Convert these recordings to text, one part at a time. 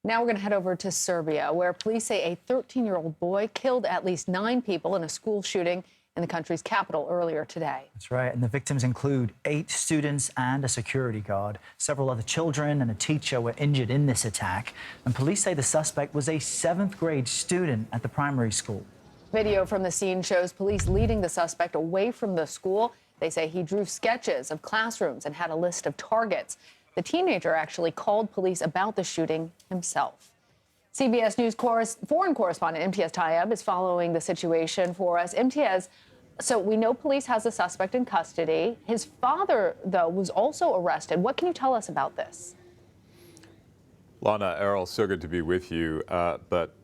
Now we're going to head over to Serbia, where police say a 13-year-old boy killed at least 9 people in a school shooting in the country's capital earlier today. That's right. And the victims include 8 students and a security guard. Several other children and a teacher were injured in this attack. And police say the suspect was a 7th grade student at the primary school. Video from the scene shows police leading the suspect away from the school. They say he drew sketches of classrooms and had a list of targets. The teenager actually called police about the shooting himself. CBS News foreign correspondent Imtiaz Tyab is following the situation for us. Imtiaz, so we know police has the suspect in custody. His father, though, was also arrested. What can you tell us about this? Lana, Errol, so good to be with you, but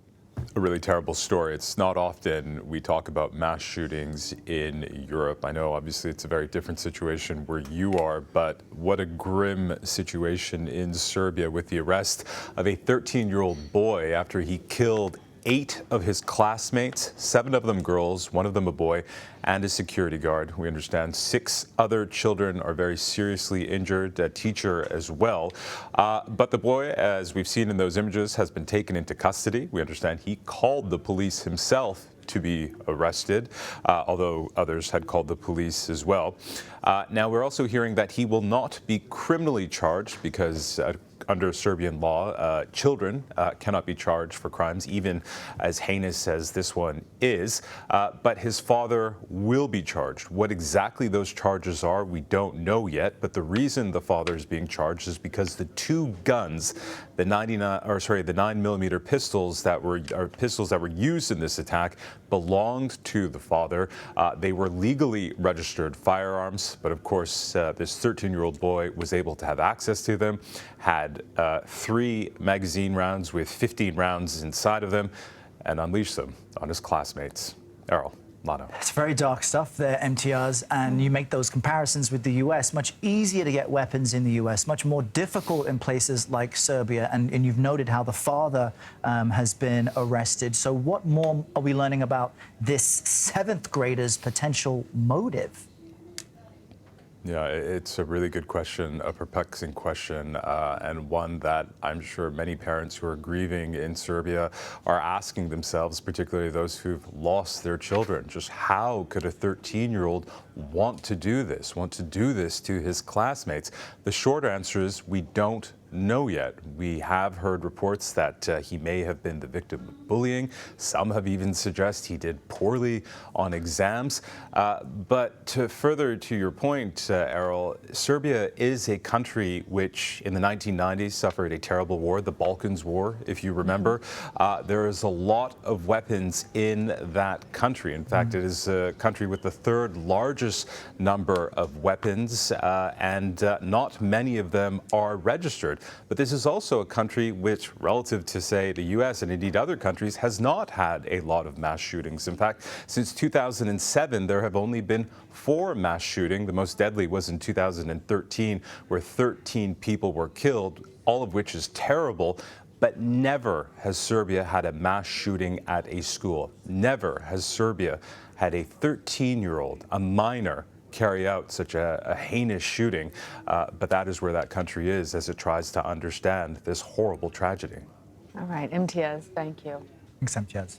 a really terrible story. It's not often we talk about mass shootings in Europe. I know obviously it's a very different situation where you are, but what a grim situation in Serbia with the arrest of a 13-year-old boy after he killed 8 of his classmates, 7 of them girls, 1 of them a boy, and a security guard. We understand 6 other children are very seriously injured, a teacher as well. But the boy, as we've seen in those images, has been taken into custody. We understand he called the police himself to be arrested, although others had called the police as well. Now, we're also hearing that he will not be criminally charged because under Serbian law, children cannot be charged for crimes, even as heinous as this one is. But his father will be charged. What exactly those charges are, we don't know yet. But the reason the father is being charged is because the 2 guns, the 9mm pistols that were used in this attack, belonged to the father. They were legally registered firearms, but of course, this 13-year-old boy was able to have access to them, had 3 magazine rounds with 15 rounds inside of them, and unleashed them on his classmates. Errol, Lana. It's very dark stuff there, Imtiaz, and you make those comparisons with the U.S. Much easier to get weapons in the U.S., much more difficult in places like Serbia, and you've noted how the father has been arrested. So what more are we learning about this 7th grader's potential motive? Yeah, it's a really good question, a perplexing question, and one that I'm sure many parents who are grieving in Serbia are asking themselves, particularly those who've lost their children. Just how could a 13-year-old want to do this to his classmates? The short answer is we don't know yet. We have heard reports that he may have been the victim of bullying. Some have even suggested he did poorly on exams. But further to your point, Errol, Serbia is a country which in the 1990s suffered a terrible war, the Balkans War, if you remember. There is a lot of weapons in that country. In fact, it is a country with the 3rd largest number of weapons, and not many of them are registered. But this is also a country which, relative to, say, the U.S. and indeed other countries, has not had a lot of mass shootings. In fact, since 2007, there have only been 4 mass shootings. The most deadly was in 2013, where 13 people were killed, all of which is terrible. But never has Serbia had a mass shooting at a school. Never has Serbia had a 13-year-old, a minor, carry out such a heinous shooting, but that is where that country is as it tries to understand this horrible tragedy. All right, Imtiaz, thank you. Thanks, Imtiaz.